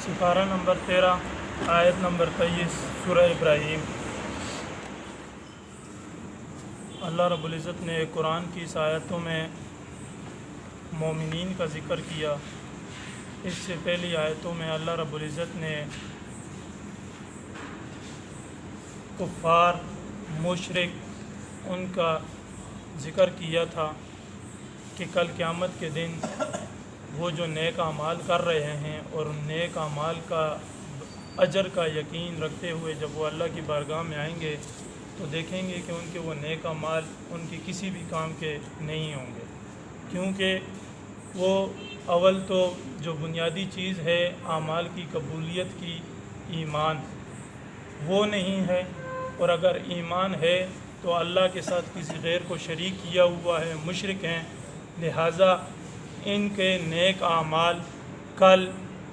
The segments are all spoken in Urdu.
سپارہ نمبر 13 آیت نمبر 23 سورہ ابراہیم۔ اللہ رب العزت نے قرآن کی اس آیتوں میں مومنین کا ذکر کیا۔ اس سے پہلی آیتوں میں اللہ رب العزت نے کفار مشرک ان کا ذکر کیا تھا کہ کل قیامت کے دن وہ جو نیک اعمال کر رہے ہیں اور ان نیک اعمال کا اجر کا یقین رکھتے ہوئے جب وہ اللہ کی بارگاہ میں آئیں گے تو دیکھیں گے کہ ان کے وہ نیک اعمال ان کی کسی بھی کام کے نہیں ہوں گے، کیونکہ وہ اول تو جو بنیادی چیز ہے اعمال کی قبولیت کی ایمان وہ نہیں ہے، اور اگر ایمان ہے تو اللہ کے ساتھ کسی غیر کو شریک کیا ہوا ہے، مشرک ہیں، لہٰذا ان کے نیک اعمال کل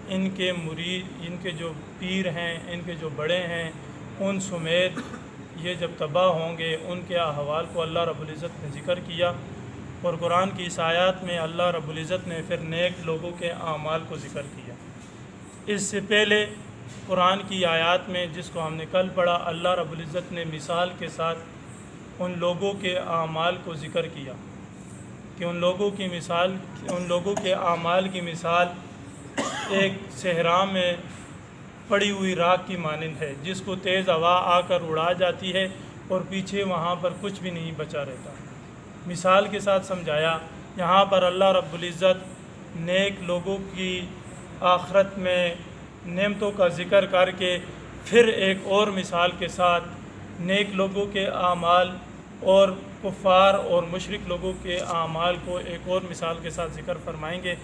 ان کے مرید، ان کے جو پیر ہیں، ان کے جو بڑے ہیں، ان سمیت یہ جب تباہ ہوں گے ان کے احوال کو اللہ رب العزت نے ذکر کیا۔ اور قرآن کی اس آیات میں اللہ رب العزت نے پھر نیک لوگوں کے اعمال کو ذکر کیا۔ اس سے پہلے قرآن کی آیات میں جس کو ہم نے کل پڑھا، اللہ رب العزت نے مثال کے ساتھ ان لوگوں کے اعمال کو ذکر کیا کہ ان لوگوں کے اعمال کی مثال ایک صحرا میں پڑی ہوئی راکھ کی مانند ہے، جس کو تیز ہوا آ کر اڑا جاتی ہے اور پیچھے وہاں پر کچھ بھی نہیں بچا رہتا۔ مثال کے ساتھ سمجھایا۔ یہاں پر اللہ رب العزت نیک لوگوں کی آخرت میں نعمتوں کا ذکر کر کے پھر ایک اور مثال کے ساتھ نیک لوگوں کے اعمال اور کفار اور مشرک لوگوں کے اعمال کو ایک اور مثال کے ساتھ ذکر فرمائیں گے۔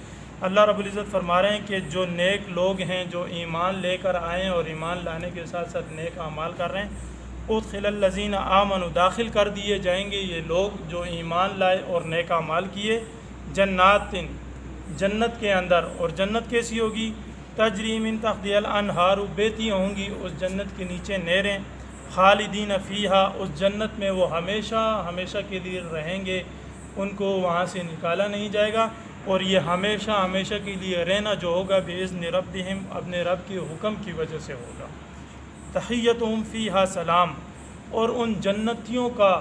اللہ رب العزت فرما رہے ہیں کہ جو نیک لوگ ہیں، جو ایمان لے کر آئیں اور ایمان لانے کے ساتھ ساتھ نیک اعمال کر رہے ہیں، ادخل الذین آمنوا، داخل کر دیے جائیں گے یہ لوگ جو ایمان لائے اور نیک اعمال کیے، جنات، جنت کے اندر۔ اور جنت کیسی ہوگی؟ تجری من تحتہا الانہار، بہتی ہوں گی اس جنت کے نیچے نہریں، خالدین فیہا، اس جنت میں وہ ہمیشہ ہمیشہ کے لیے رہیں گے، ان کو وہاں سے نکالا نہیں جائے گا، اور یہ ہمیشہ ہمیشہ کے لیے رہنا جو ہوگا بإذن ربہم، اپنے رب کے حکم کی وجہ سے ہوگا۔ تحیتہم فیہا سلام، اور ان جنتیوں کا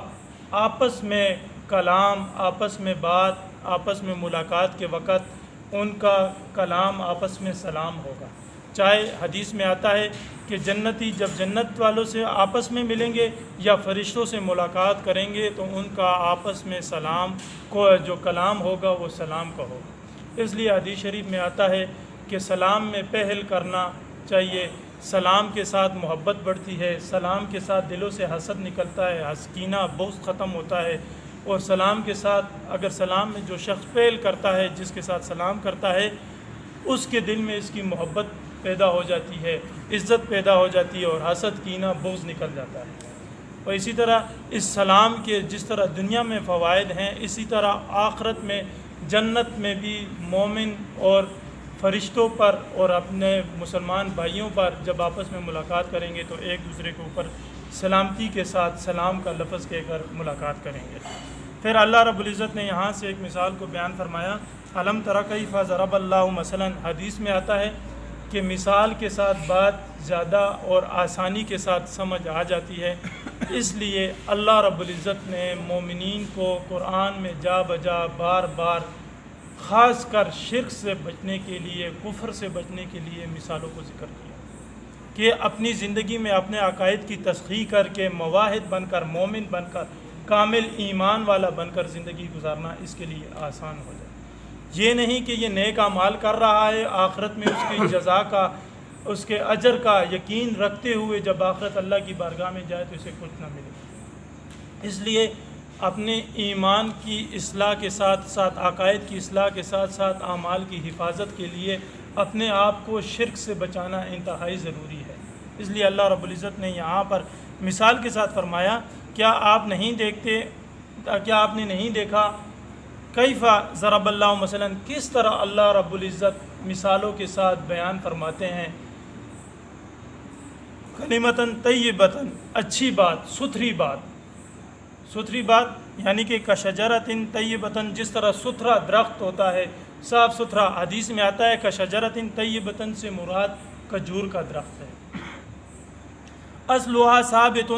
آپس میں کلام، آپس میں بات، آپس میں ملاقات کے وقت ان کا کلام آپس میں سلام ہوگا۔ چاہے حدیث میں آتا ہے کہ جنتی جب جنت والوں سے آپس میں ملیں گے یا فرشتوں سے ملاقات کریں گے تو ان کا آپس میں سلام کو جو کلام ہوگا وہ سلام کا ہوگا۔ اس لیے حدیث شریف میں آتا ہے کہ سلام میں پہل کرنا چاہیے، سلام کے ساتھ محبت بڑھتی ہے، سلام کے ساتھ دلوں سے حسد نکلتا ہے، کینہ بغض ختم ہوتا ہے، اور سلام کے ساتھ اگر سلام میں جو شخص پہل کرتا ہے، جس کے ساتھ سلام کرتا ہے، اس کے دل میں اس کی محبت پیدا ہو جاتی ہے، عزت پیدا ہو جاتی ہے، اور حسد کینہ بغض نکل جاتا ہے۔ اور اسی طرح اس سلام کے جس طرح دنیا میں فوائد ہیں، اسی طرح آخرت میں جنت میں بھی مومن اور فرشتوں پر اور اپنے مسلمان بھائیوں پر جب آپس میں ملاقات کریں گے تو ایک دوسرے کے اوپر سلامتی کے ساتھ سلام کا لفظ کہہ کر ملاقات کریں گے۔ پھر اللہ رب العزت نے یہاں سے ایک مثال کو بیان فرمایا، الم تر کیف ضرب اللہ مثلا، حدیث میں آتا ہے کہ مثال کے ساتھ بات زیادہ اور آسانی کے ساتھ سمجھ آ جاتی ہے، اس لیے اللہ رب العزت نے مومنین کو قرآن میں جا بجا بار بار خاص کر شرک سے بچنے کے لیے، کفر سے بچنے کے لیے مثالوں کو ذکر کیا کہ اپنی زندگی میں اپنے عقائد کی تصحیح کر کے موحد بن کر، مومن بن کر، کامل ایمان والا بن کر زندگی گزارنا اس کے لیے آسان ہو جائے۔ یہ نہیں کہ یہ نیک اعمال کر رہا ہے، آخرت میں اس کی جزا کا، اس کے اجر کا یقین رکھتے ہوئے جب آخرت اللہ کی بارگاہ میں جائے تو اسے کچھ نہ ملے۔ اس لیے اپنے ایمان کی اصلاح کے ساتھ ساتھ، عقائد کی اصلاح کے ساتھ ساتھ اعمال کی حفاظت کے لیے اپنے آپ کو شرک سے بچانا انتہائی ضروری ہے۔ اس لیے اللہ رب العزت نے یہاں پر مثال کے ساتھ فرمایا، کیا آپ نے نہیں دیکھا کیف ضرب اللہ مثلا، کس طرح اللہ رب العزت مثالوں کے ساتھ بیان فرماتے ہیں، کلمتاً طیبتاً، اچھی بات، ستھری بات یعنی کہ کشجرۃ طیبۃ، جس طرح ستھرا درخت ہوتا ہے، صاف ستھرا۔ حدیث میں آتا ہے کشجرۃ طیبۃ سے مراد کھجور کا درخت ہے۔ اصلها ثابت،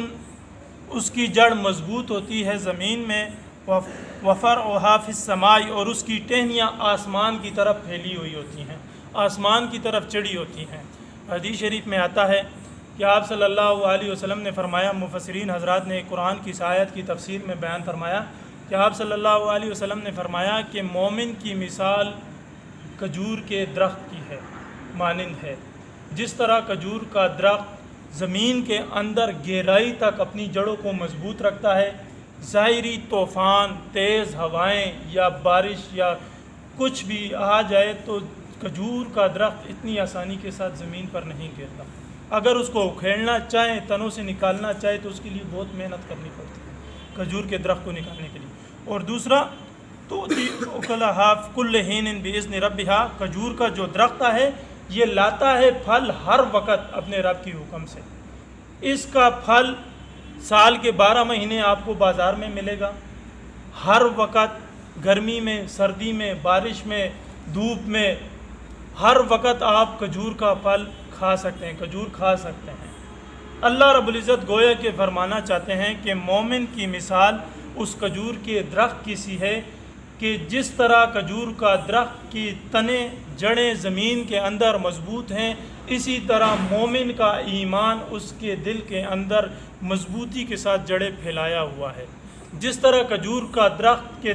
اس کی جڑ مضبوط ہوتی ہے زمین میں، وفرعها فی السماء، اور اس کی ٹہنیاں آسمان کی طرف پھیلی ہوئی ہوتی ہیں، آسمان کی طرف چڑھی ہوتی ہیں۔ حدیث شریف میں آتا ہے کہ آپ صلی اللہ علیہ وسلم نے فرمایا، مفسرین حضرات نے قرآن کی اس آیت کی تفسیر میں بیان فرمایا کہ آپ صلی اللہ علیہ وسلم نے فرمایا کہ مومن کی مثال کھجور کے درخت کی ہے، مانند ہے۔ جس طرح کھجور کا درخت زمین کے اندر گہرائی تک اپنی جڑوں کو مضبوط رکھتا ہے، ظاہری طوفان، تیز ہوائیں یا بارش یا کچھ بھی آ جائے تو کھجور کا درخت اتنی آسانی کے ساتھ زمین پر نہیں گرتا۔ اگر اس کو اکھیڑنا چاہیں، تنوں سے نکالنا چاہے تو اس کے لیے بہت محنت کرنی پڑتی ہے کھجور کے درخت کو نکالنے کے لیے۔ اور دوسرا تو اکلھا کل حین باذن ربھا، کھجور کا جو درخت ہے یہ لاتا ہے پھل ہر وقت اپنے رب کی حکم سے۔ اس کا پھل سال کے 12 مہینے آپ کو بازار میں ملے گا، ہر وقت، گرمی میں، سردی میں، بارش میں، دھوپ میں، ہر وقت آپ کھجور کا پھل کھا سکتے ہیں، کھجور کھا سکتے ہیں۔ اللہ رب العزت گویا کہ فرمانا چاہتے ہیں کہ مومن کی مثال اس کھجور کے درخت کی سی ہے کہ جس طرح کھجور کا درخت کی تنے، جڑیں زمین کے اندر مضبوط ہیں، اسی طرح مومن کا ایمان اس کے دل کے اندر مضبوطی کے ساتھ جڑیں پھیلایا ہوا ہے۔ جس طرح کھجور کا درخت کے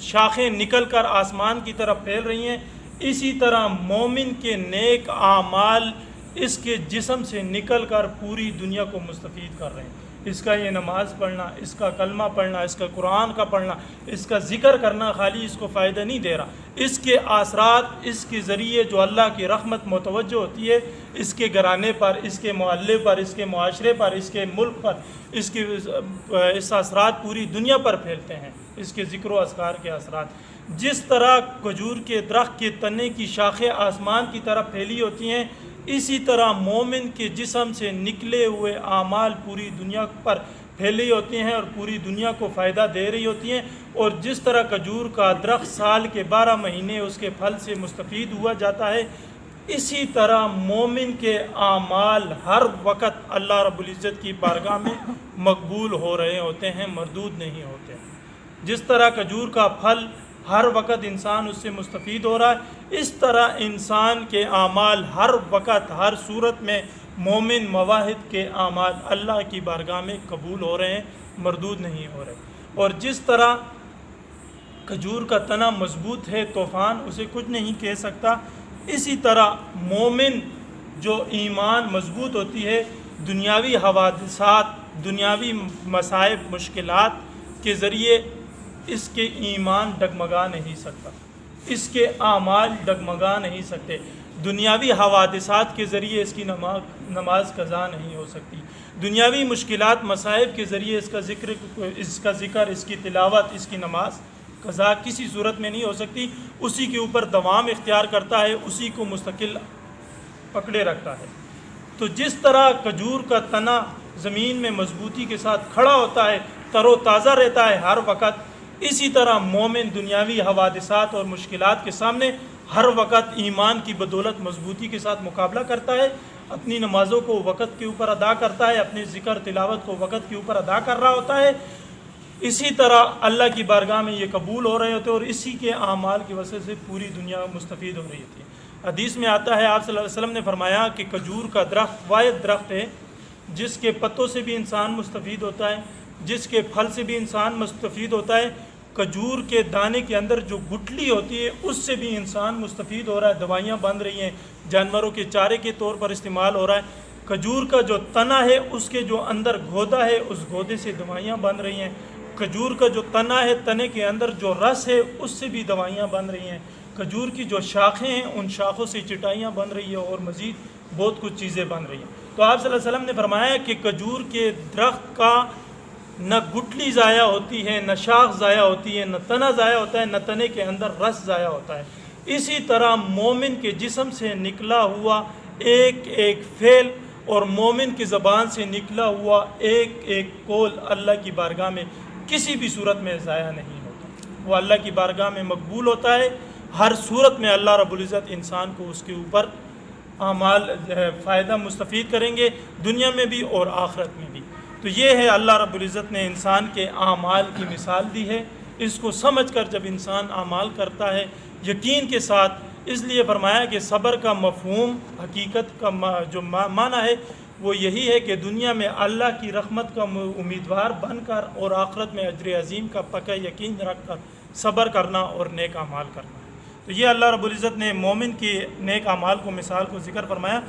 شاخیں نکل کر آسمان کی طرف پھیل رہی ہیں، اسی طرح مومن کے نیک اعمال اس کے جسم سے نکل کر پوری دنیا کو مستفید کر رہے ہیں۔ اس کا یہ نماز پڑھنا، اس کا کلمہ پڑھنا، اس کا قرآن کا پڑھنا، اس کا ذکر کرنا خالی اس کو فائدہ نہیں دے رہا، اس کے اثرات اس کے ذریعے جو اللہ کی رحمت متوجہ ہوتی ہے اس کے گھرانے پر، اس کے محلے پر، اس کے معاشرے پر، اس کے ملک پر، اس اثرات پوری دنیا پر پھیلتے ہیں، اس کے ذکر و اذکار کے اثرات۔ جس طرح کھجور کے درخت کے تنے کی شاخیں آسمان کی طرف پھیلی ہوتی ہیں، اسی طرح مومن کے جسم سے نکلے ہوئے اعمال پوری دنیا پر پھیلی ہوتی ہیں اور پوری دنیا کو فائدہ دے رہی ہوتی ہیں۔ اور جس طرح کھجور کا درخت سال کے 12 مہینے اس کے پھل سے مستفید ہوا جاتا ہے، اسی طرح مومن کے اعمال ہر وقت اللہ رب العزت کی بارگاہ میں مقبول ہو رہے ہوتے ہیں، مردود نہیں ہوتے۔ جس طرح کھجور کا پھل ہر وقت انسان اس سے مستفید ہو رہا ہے، اس طرح انسان کے اعمال ہر وقت، ہر صورت میں مومن مواحد کے اعمال اللہ کی بارگاہ میں قبول ہو رہے ہیں، مردود نہیں ہو رہے۔ اور جس طرح کھجور کا تنا مضبوط ہے، طوفان اسے کچھ نہیں کہہ سکتا، اسی طرح مومن جو ایمان مضبوط ہوتی ہے، دنیاوی حوادثات، دنیاوی مصائب، مشکلات کے ذریعے اس کے ایمان ڈگمگا نہیں سکتا، اس کے اعمال ڈگمگا نہیں سکتے، دنیاوی حوادثات کے ذریعے اس کی نماز قضا نہیں ہو سکتی، دنیاوی مشکلات، مصائب کے ذریعے اس کا ذکر، اس کی تلاوت، اس کی نماز قضا کسی صورت میں نہیں ہو سکتی۔ اسی کے اوپر دوام اختیار کرتا ہے، اسی کو مستقل پکڑے رکھتا ہے۔ تو جس طرح کھجور کا تنا زمین میں مضبوطی کے ساتھ کھڑا ہوتا ہے، تر و تازہ رہتا ہے ہر وقت، اسی طرح مومن دنیاوی حوادثات اور مشکلات کے سامنے ہر وقت ایمان کی بدولت مضبوطی کے ساتھ مقابلہ کرتا ہے، اپنی نمازوں کو وقت کے اوپر ادا کرتا ہے، اپنے ذکر تلاوت کو وقت کے اوپر ادا کر رہا ہوتا ہے، اسی طرح اللہ کی بارگاہ میں یہ قبول ہو رہے ہوتے ہیں اور اسی کے اعمال کی وجہ سے پوری دنیا مستفید ہو رہی ہوتی ہے۔ حدیث میں آتا ہے، آپ صلی اللہ علیہ وسلم نے فرمایا کہ کھجور کا درخت واحد درخت ہے جس کے پتوں سے بھی انسان مستفید ہوتا ہے، جس کے پھل سے بھی انسان مستفید ہوتا ہے۔ کھجور کے دانے کے اندر جو گٹھلی ہوتی ہے اس سے بھی انسان مستفید ہو رہا ہے، دوائیاں بن رہی ہیں، جانوروں کے چارے کے طور پر استعمال ہو رہا ہے۔ کھجور کا جو تنا ہے اس کے جو اندر گودا ہے اس گودے سے دوائیاں بن رہی ہیں۔ کھجور کا جو تنا ہے، تنے کے اندر جو رس ہے اس سے بھی دوائیاں بن رہی ہیں۔ کھجور کی جو شاخیں ہیں ان شاخوں سے چٹائیاں بن رہی ہیں اور مزید بہت کچھ چیزیں بن رہی ہیں۔ تو آپ صلی اللہ علیہ وسلم نے فرمایا کہ کھجور کے درخت کا نہ گٹھلی ضائع ہوتی ہے، نہ شاخ ضائع ہوتی ہے، نہ تنا ضائع ہوتا ہے، نہ تنے کے اندر رس ضائع ہوتا ہے۔ اسی طرح مومن کے جسم سے نکلا ہوا ایک ایک فعل اور مومن کی زبان سے نکلا ہوا ایک ایک قول اللہ کی بارگاہ میں کسی بھی صورت میں ضائع نہیں ہوتا، وہ اللہ کی بارگاہ میں مقبول ہوتا ہے۔ ہر صورت میں اللہ رب العزت انسان کو اس کے اوپر اعمال فائدہ مستفید کریں گے دنیا میں بھی اور آخرت میں بھی۔ تو یہ ہے اللہ رب العزت نے انسان کے اعمال کی مثال دی ہے۔ اس کو سمجھ کر جب انسان اعمال کرتا ہے یقین کے ساتھ، اس لیے فرمایا کہ صبر کا مفہوم حقیقت کا جو معنی ہے وہ یہی ہے کہ دنیا میں اللہ کی رحمت کا امیدوار بن کر اور آخرت میں اجر عظیم کا پکا یقین رکھ کر صبر کرنا اور نیک اعمال کرنا ہے۔ تو یہ اللہ رب العزت نے مومن کی نیک اعمال کو مثال کو ذکر فرمایا،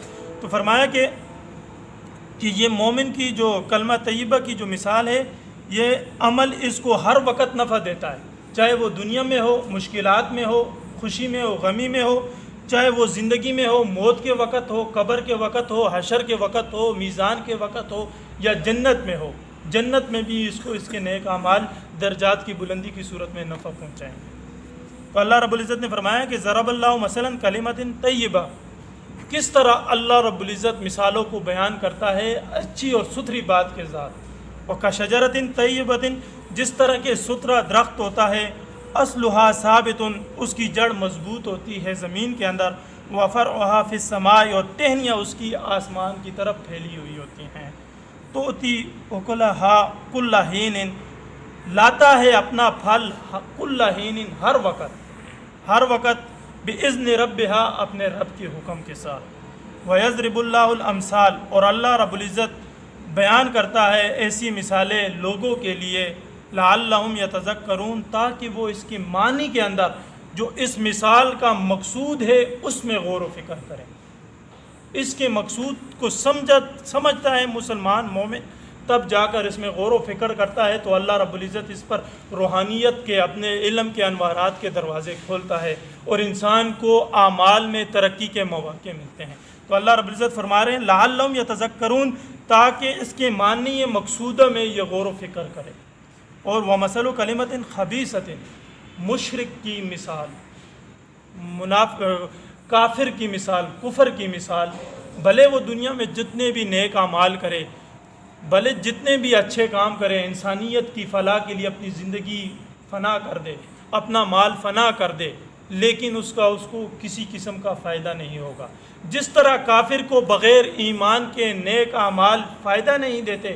تو فرمایا کہ یہ مومن کی جو کلمہ طیبہ کی جو مثال ہے، یہ عمل اس کو ہر وقت نفع دیتا ہے، چاہے وہ دنیا میں ہو، مشکلات میں ہو، خوشی میں ہو، غمی میں ہو، چاہے وہ زندگی میں ہو، موت کے وقت ہو، قبر کے وقت ہو، حشر کے وقت ہو، میزان کے وقت ہو، یا جنت میں ہو۔ جنت میں بھی اس کو اس کے نیک اعمال درجات کی بلندی کی صورت میں نفع پہنچائیں گے۔ تو اللہ رب العزت نے فرمایا کہ ضرب اللہ مثلا کلمۃ طیبہ، کس طرح اللہ رب العزت مثالوں کو بیان کرتا ہے اچھی اور ستھری بات کے ذات۔ وکشجرۃ طیبۃ، جس طرح کے ستھرا درخت ہوتا ہے، اصلھا ثابت، اس کی جڑ مضبوط ہوتی ہے زمین کے اندر، وفرعھا فی السماء، اور ٹہنیاں اس کی آسمان کی طرف پھیلی ہوئی ہوتی ہیں۔ تؤتی اکلھا کل حین، لاتا ہے اپنا پھل کل حین، ہر وقت باذن ربھا، اپنے رب کے حکم کے ساتھ۔ ویضرب اللہ الامثال، اور اللہ رب العزت بیان کرتا ہے ایسی مثالیں لوگوں کے لیے، لعلہم یتذکرون، تاکہ وہ اس کی معنی کے اندر جو اس مثال کا مقصود ہے اس میں غور و فکر کریں۔ اس کے مقصود کو سمجھتا ہے مسلمان مومن، تب جا کر اس میں غور و فکر کرتا ہے، تو اللہ رب العزت اس پر روحانیت کے اپنے علم کے انوارات کے دروازے کھولتا ہے اور انسان کو اعمال میں ترقی کے مواقع ملتے ہیں۔ تو اللہ رب العزت فرما رہے ہیں لعلہم یتذکرون، تاکہ اس کے معنی مقصودہ میں یہ غور و فکر کرے۔ اور ومثل کلمۃ خبیثۃ، مشرک کی مثال، کافر کی مثال، کفر کی مثال، بھلے وہ دنیا میں جتنے بھی نیک اعمال کرے، بھلے جتنے بھی اچھے کام کرے، انسانیت کی فلاح کے لیے اپنی زندگی فنا کر دے، اپنا مال فنا کر دے، لیکن اس کو کسی قسم کا فائدہ نہیں ہوگا۔ جس طرح کافر کو بغیر ایمان کے نیک اعمال فائدہ نہیں دیتے،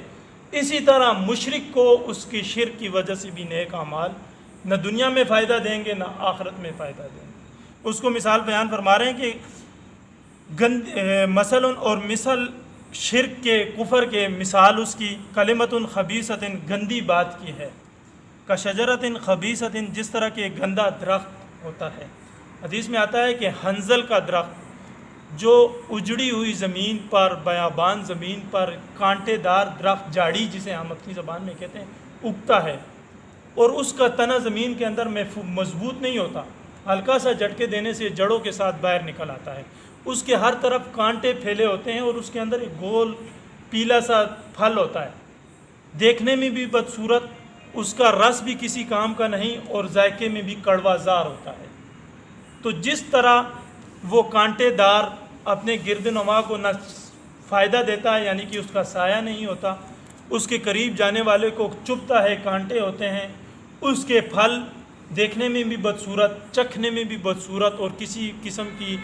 اسی طرح مشرک کو اس کی شرک کی وجہ سے بھی نیک اعمال نہ دنیا میں فائدہ دیں گے نہ آخرت میں فائدہ دیں گے۔ اس کو مثال بیان فرما رہے ہیں کہ مثل اور مثل شرک کے، کفر کے مثال اس کی کلمۃ خبیثۃ، گندی بات کی ہے، کشجرۃ خبیثۃ، جس طرح کے گندا درخت ہوتا ہے۔ حدیث میں آتا ہے کہ حنظل کا درخت جو اجڑی ہوئی زمین پر، بیابان زمین پر، کانٹے دار درخت، جاڑی جسے ہم اپنی زبان میں کہتے ہیں، اگتا ہے، اور اس کا تنا زمین کے اندر مضبوط نہیں ہوتا، ہلکا سا جھٹکے دینے سے جڑوں کے ساتھ باہر نکل آتا ہے، اس کے ہر طرف کانٹے پھیلے ہوتے ہیں، اور اس کے اندر ایک گول پیلا سا پھل ہوتا ہے، دیکھنے میں بھی بدصورت، اس کا رس بھی کسی کام کا نہیں، اور ذائقے میں بھی کڑوا زار ہوتا ہے۔ تو جس طرح وہ کانٹے دار اپنے گرد نما کو نہ فائدہ دیتا ہے، یعنی کہ اس کا سایہ نہیں ہوتا، اس کے قریب جانے والے کو چبھتا ہے، کانٹے ہوتے ہیں، اس کے پھل دیکھنے میں بھی بدصورت، چکھنے میں بھی بدصورت، اور کسی قسم کی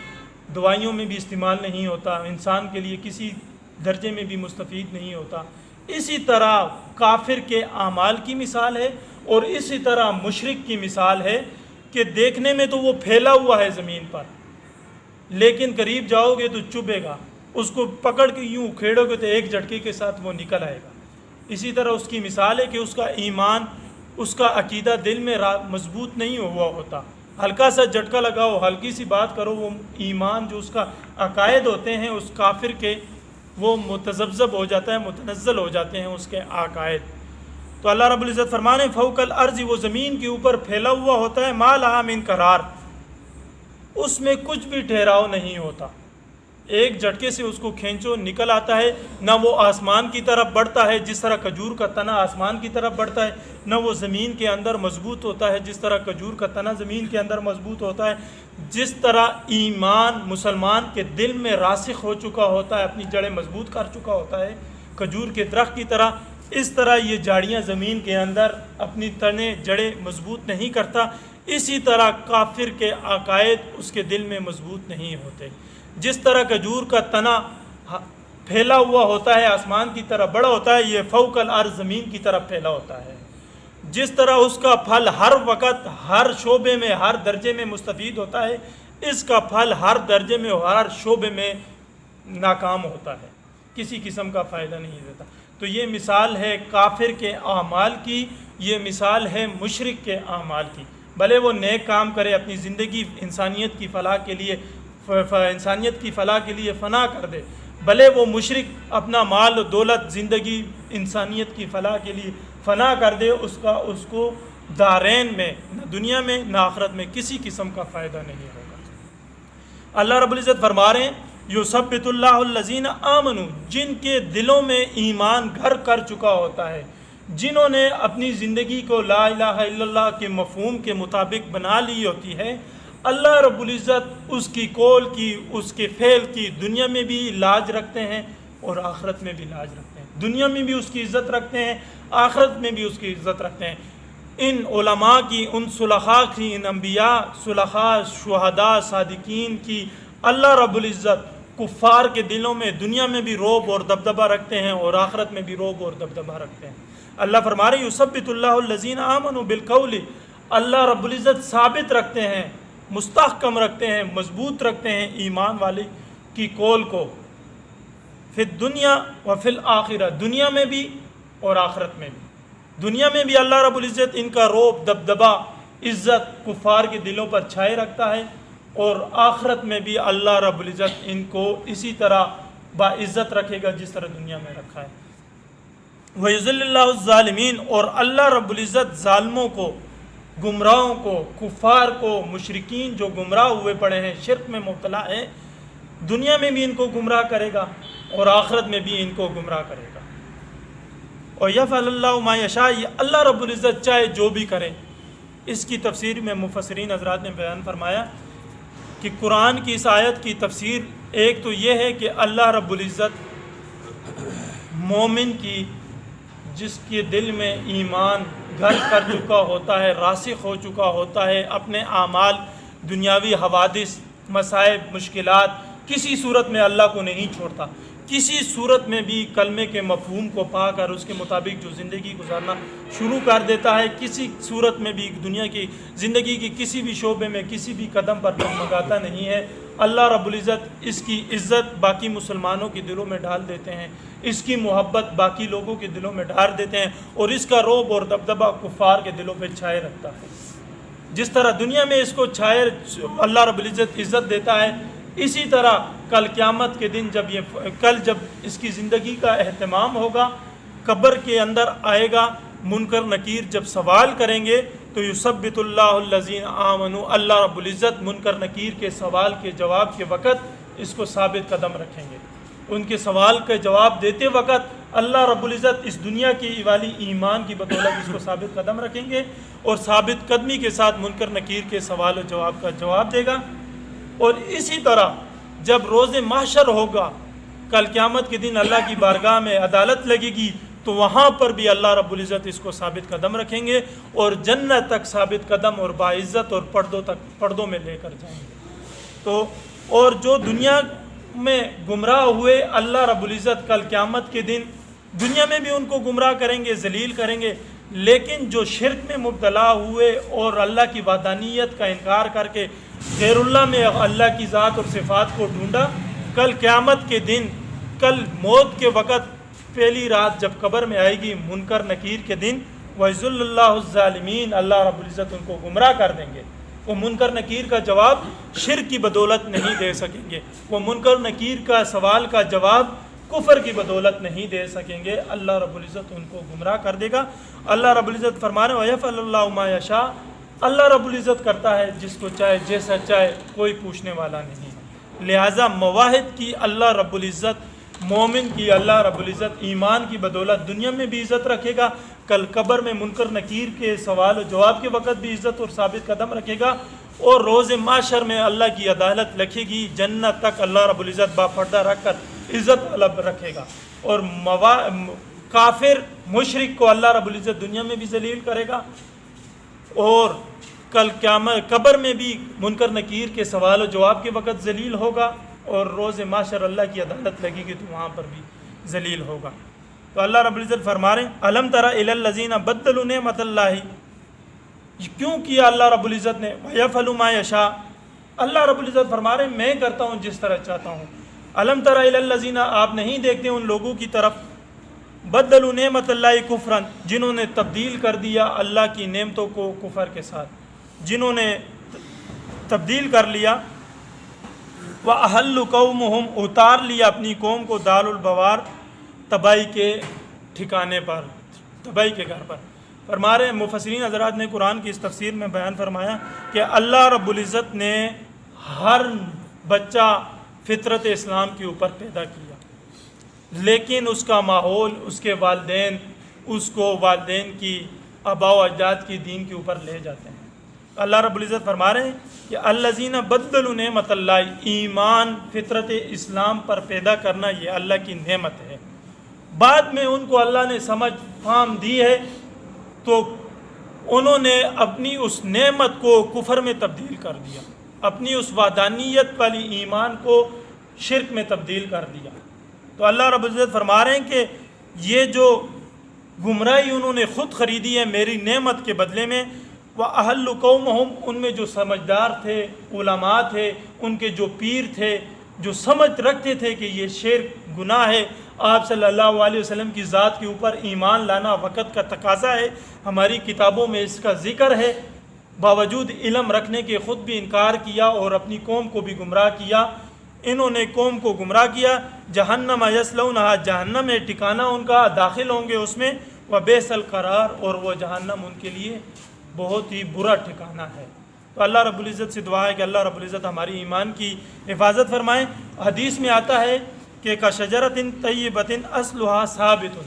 دوائیوں میں بھی استعمال نہیں ہوتا، انسان کے لیے کسی درجے میں بھی مستفید نہیں ہوتا۔ اسی طرح کافر کے اعمال کی مثال ہے، اور اسی طرح مشرک کی مثال ہے کہ دیکھنے میں تو وہ پھیلا ہوا ہے زمین پر، لیکن قریب جاؤ گے تو چبھے گا، اس کو پکڑ کے یوں کھیڑو گے تو ایک جھٹکے کے ساتھ وہ نکل آئے گا۔ اسی طرح اس کی مثال ہے کہ اس کا ایمان، اس کا عقیدہ دل میں مضبوط نہیں ہوا ہوتا، ہلکا سا جھٹکا لگاؤ، ہلکی سی بات کرو، وہ ایمان جو اس کا عقائد ہوتے ہیں اس کافر کے، وہ متذبذب ہو جاتا ہے، متنزل ہو جاتے ہیں اس کے عقائد۔ تو اللہ رب العزت فرمانے فوق الارض، وہ زمین کے اوپر پھیلا ہوا ہوتا ہے، ما لہا من قرار، اس میں کچھ بھی ٹھہراؤ نہیں ہوتا، ایک جھٹکے سے اس کو کھینچو نکل آتا ہے، نہ وہ آسمان کی طرف بڑھتا ہے جس طرح کھجور کا تنا آسمان کی طرف بڑھتا ہے، نہ وہ زمین کے اندر مضبوط ہوتا ہے جس طرح کھجور کا تنا زمین کے اندر مضبوط ہوتا ہے۔ جس طرح ایمان مسلمان کے دل میں راسخ ہو چکا ہوتا ہے، اپنی جڑیں مضبوط کر چکا ہوتا ہے کھجور کے درخت کی طرح، اس طرح یہ جاڑیاں زمین کے اندر اپنی تنے جڑیں مضبوط نہیں کرتا، اسی طرح کافر کے عقائد اس کے دل میں مضبوط نہیں ہوتے۔ جس طرح کھجور کا تنا پھیلا ہوا ہوتا ہے، آسمان کی طرف بڑا ہوتا ہے، یہ فوق الارض زمین کی طرف پھیلا ہوتا ہے۔ جس طرح اس کا پھل ہر وقت ہر شعبے میں ہر درجے میں مستفید ہوتا ہے، اس کا پھل ہر درجے میں ہر شعبے میں ناکام ہوتا ہے، کسی قسم کا فائدہ نہیں دیتا۔ تو یہ مثال ہے کافر کے اعمال کی، یہ مثال ہے مشرک کے اعمال کی۔ بھلے وہ نیک کام کرے، اپنی زندگی انسانیت کی فلاح کے لیے فنا کر دے، بھلے وہ مشرک اپنا مال و دولت زندگی انسانیت کی فلاح کے لیے فنا کر دے، اس کو دارین میں، نہ دنیا میں نہ آخرت میں کسی قسم کا فائدہ نہیں ہوگا۔ اللہ رب العزت فرما رہے ہیں یثبت اللہ الذین آمنوا، جن کے دلوں میں ایمان گھر کر چکا ہوتا ہے، جنہوں نے اپنی زندگی کو لا الہ الا اللہ کے مفہوم کے مطابق بنا لی ہوتی ہے، اللہ رب العزت اس کی قول کی، اس کے فعل کی دنیا میں بھی لاج رکھتے ہیں اور آخرت میں بھی لاج رکھتے ہیں۔ دنیا میں بھی اس کی عزت رکھتے ہیں، آخرت میں بھی اس کی عزت رکھتے ہیں۔ ان علماء کی، ان صلحاء کی، ان انبیاء، صلحاء، شہداء، صادقین کی اللہ رب العزت کفار کے دلوں میں دنیا میں بھی رعب اور دبدبہ رکھتے ہیں اور آخرت میں بھی رعب اور دبدبہ رکھتے ہیں۔ اللہ فرما رہے یثبت اللہ الذین آمنوا بالقول، اللہ رب العزت ثابت رکھتے ہیں، مستحکم رکھتے ہیں، مضبوط رکھتے ہیں ایمان والے کی قول کو، فی الدنیا و فی الآخرہ، دنیا میں بھی اور آخرت میں بھی۔ دنیا میں بھی اللہ رب العزت ان کا رعب، دبدبہ، عزت کفار کے دلوں پر چھائے رکھتا ہے، اور آخرت میں بھی اللہ رب العزت ان کو اسی طرح باعزت رکھے گا جس طرح دنیا میں رکھا ہے۔ وَيُذِلُّ اللَّهُ الظَّالِمِينَ، اور اللہ رب العزت ظالموں کو، گمراہوں کو، کفار کو، مشرکین جو گمراہ ہوئے پڑے ہیں، شرک میں مبتلا ہیں، دنیا میں بھی ان کو گمراہ کرے گا اور آخرت میں بھی ان کو گمراہ کرے گا۔ اور یفعل اللہ ما یشاء، اللہ رب العزت چاہے جو بھی کرے۔ اس کی تفسیر میں مفسرین حضرات نے بیان فرمایا کہ قرآن کی اس آیت کی تفسیر ایک تو یہ ہے کہ اللہ رب العزت مومن کی، جس کے دل میں ایمان گھر کر چکا ہوتا ہے، راسخ ہو چکا ہوتا ہے، اپنے اعمال، دنیاوی حوادث، مصائب، مشکلات کسی صورت میں اللہ کو نہیں چھوڑتا، کسی صورت میں بھی کلمے کے مفہوم کو پا کر اس کے مطابق جو زندگی گزارنا شروع کر دیتا ہے، کسی صورت میں بھی دنیا کی زندگی کی کسی بھی شعبے میں کسی بھی قدم پر ڈگمگاتا نہیں ہے، اللہ رب العزت اس کی عزت باقی مسلمانوں کے دلوں میں ڈال دیتے ہیں، اس کی محبت باقی لوگوں کے دلوں میں ڈال دیتے ہیں، اور اس کا رعب اور دبدبہ کفار کے دلوں پہ چھائے رکھتا ہے۔ جس طرح دنیا میں اس کو چھائے اللہ رب العزت عزت دیتا ہے، اسی طرح کل قیامت کے دن جب اس کی زندگی کا اہتمام ہوگا، قبر کے اندر آئے گا، منکر نکیر جب سوال کریں گے تو یثبت اللہ الذین آمنوا، اللہ رب العزت منکر نکیر کے سوال کے جواب کے وقت اس کو ثابت قدم رکھیں گے۔ ان کے سوال کا جواب دیتے وقت اللہ رب العزت اس دنیا کی والی ایمان کی بدولت اس کو ثابت قدم رکھیں گے، اور ثابت قدمی کے ساتھ منکر نکیر کے سوال و جواب کا جواب دے گا۔ اور اسی طرح جب روز محشر ہوگا، کل قیامت کے دن اللہ کی بارگاہ میں عدالت لگے گی، تو وہاں پر بھی اللہ رب العزت اس کو ثابت قدم رکھیں گے اور جنت تک ثابت قدم اور باعزت اور پردوں میں لے کر جائیں گے۔ اور جو دنیا میں گمراہ ہوئے، اللہ رب العزت کل قیامت کے دن دنیا میں بھی ان کو گمراہ کریں گے، ذلیل کریں گے، لیکن جو شرک میں مبتلا ہوئے اور اللہ کی وحدانیت کا انکار کر کے غیر اللہ میں اللہ کی ذات اور صفات کو ڈھونڈا، کل قیامت کے دن، کل موت کے وقت، پہلی رات جب قبر میں آئے گی منکر نکیر کے دن، وَيُذِلُّ اللَّهُ الظَّالِمِينَ، اللہ رب العزت ان کو گمراہ کر دیں گے۔ وہ منکر نکیر کا جواب شرک کی بدولت نہیں دے سکیں گے، وہ منکر نکیر کا سوال کا جواب کفر کی بدولت نہیں دے سکیں گے، اللہ رب العزت ان کو گمراہ کر دے گا۔ اللہ رب العزت فرمانے وَيَفْعَلُ اللَّهُ مَا يَشَاءُ، اللہ رب العزت کرتا ہے جس کو چاہے، جیسا چاہے، کوئی پوچھنے والا نہیں۔ لہٰذا مواہد کی اللہ رب العزت، مومن کی اللہ رب العزت ایمان کی بدولت دنیا میں بھی عزت رکھے گا، کل قبر میں منکر نکیر کے سوال و جواب کے وقت بھی عزت اور ثابت قدم رکھے گا، اور روز محشر میں اللہ کی عدالت لکھے گی، جنت تک اللہ رب العزت باپردہ رکھ کر عزت طلب رکھے گا، اور کافر مشرک کو اللہ رب العزت دنیا میں بھی ذلیل کرے گا، اور کل قیامت قبر میں بھی منکر نکیر کے سوال و جواب کے وقت ذلیل ہوگا، اور روز معاشر اللہ کی عدالت لگے گی تو وہاں پر بھی ذلیل ہوگا۔ تو اللہ رب العزت فرما رہے ہیں الم تر الی الذین بدلوا نعمت اللہ، کیوں کیا اللہ رب العزت نے ویفعل ما یشاء، اللہ رب العزت فرما رہے ہیں میں کرتا ہوں جس طرح چاہتا ہوں۔ الم تر الی الذین، آپ نہیں دیکھتے ان لوگوں کی طرف بدلوا نعمت اللہ کفرا، جنہوں نے تبدیل کر دیا اللہ کی نعمتوں کو کفر کے ساتھ، جنہوں نے تبدیل کر لیا، وَأَحَلُّ قَوْمُهُمْ، اتار لیا اپنی قوم کو دار البوار، تباہی کے ٹھکانے پر، تباہی کے گھر پر۔ فرما رہے ہیں مفسرین حضرات نے قرآن کی اس تفسیر میں بیان فرمایا کہ اللہ رب العزت نے ہر بچہ فطرت اسلام کے اوپر پیدا کیا، لیکن اس کا ماحول، اس کے والدین اس کو والدین کی آباء و اجداد کی دین کے اوپر لے جاتے ہیں۔ اللہ رب العزت فرما رہے ہیں کہ الذین بدلوا نعمت اللہ، ایمان فطرت اسلام پر پیدا کرنا یہ اللہ کی نعمت ہے، بعد میں ان کو اللہ نے سمجھ فہم دی ہے تو انہوں نے اپنی اس نعمت کو کفر میں تبدیل کر دیا، اپنی اس وحدانیت والی ایمان کو شرک میں تبدیل کر دیا۔ تو اللہ رب العزت فرما رہے ہیں کہ یہ جو گمراہی انہوں نے خود خریدی ہے میری نعمت کے بدلے میں، وَأَحَلُّ قَوْمَهُمْ، ان میں جو سمجھدار تھے، علماء تھے، ان کے جو پیر تھے، جو سمجھ رکھتے تھے کہ یہ شرک گناہ ہے، آپ صلی اللہ علیہ وسلم کی ذات کے اوپر ایمان لانا وقت کا تقاضا ہے، ہماری کتابوں میں اس کا ذکر ہے، باوجود علم رکھنے کے خود بھی انکار کیا اور اپنی قوم کو بھی گمراہ کیا۔ انہوں نے قوم کو گمراہ کیا، جہنم یصلونھا، جہنم میں ٹھکانہ ان کا، داخل ہوں گے اس میں، وبئس القرار، اور وہ جہنم ان کے لیے بہت ہی برا ٹھکانہ ہے۔ تو اللہ رب العزت سے دعا ہے کہ اللہ رب العزت ہماری ایمان کی حفاظت فرمائیں۔ حدیث میں آتا ہے کہ کشجرۃ طیبۃ اصلھا ثابت،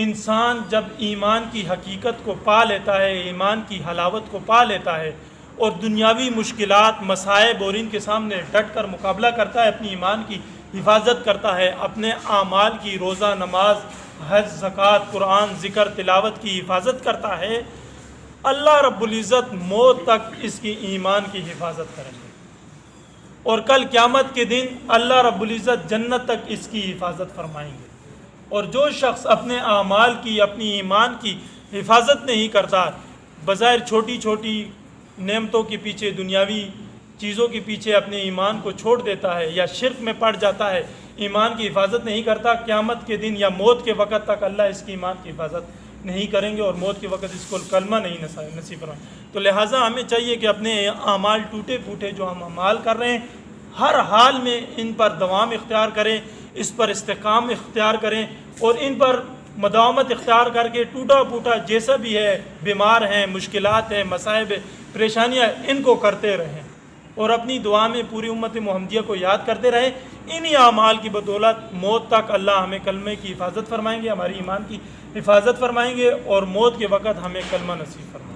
انسان جب ایمان کی حقیقت کو پا لیتا ہے، ایمان کی حلاوت کو پا لیتا ہے اور دنیاوی مشکلات، مصائب اور ان کے سامنے ڈٹ کر مقابلہ کرتا ہے، اپنی ایمان کی حفاظت کرتا ہے، اپنے اعمال کی، روزہ، نماز، حج، زکوٰۃ، قرآن، ذکر، تلاوت کی حفاظت کرتا ہے، اللہ رب العزت موت تک اس کی ایمان کی حفاظت کریں گے، اور کل قیامت کے دن اللہ رب العزت جنت تک اس کی حفاظت فرمائیں گے۔ اور جو شخص اپنے اعمال کی، اپنی ایمان کی حفاظت نہیں کرتا، بظاہر چھوٹی چھوٹی نعمتوں کے پیچھے، دنیاوی چیزوں کے پیچھے اپنے ایمان کو چھوڑ دیتا ہے یا شرک میں پڑ جاتا ہے، ایمان کی حفاظت نہیں کرتا، قیامت کے دن یا موت کے وقت تک اللہ اس کی ایمان کی حفاظت نہیں کریں گے اور موت کے وقت اس کو کلمہ نہیں نصیب فرمائیں۔ تو لہٰذا ہمیں چاہیے کہ اپنے اعمال ٹوٹے پھوٹے جو ہم اعمال کر رہے ہیں، ہر حال میں ان پر دوام اختیار کریں، اس پر استحکام اختیار کریں اور ان پر مداومت اختیار کر کے ٹوٹا پھوٹا جیسا بھی ہے، بیمار ہیں، مشکلات ہیں، مصائب، پریشانیاں، ان کو کرتے رہیں اور اپنی دعا میں پوری امت محمدیہ کو یاد کرتے رہیں۔ انہی اعمال کی بدولت موت تک اللہ ہمیں کلمے کی حفاظت فرمائیں گے، ہماری ایمان کی حفاظت فرمائیں گے اور موت کے وقت ہمیں کلمہ نصیب فرمائیں گے۔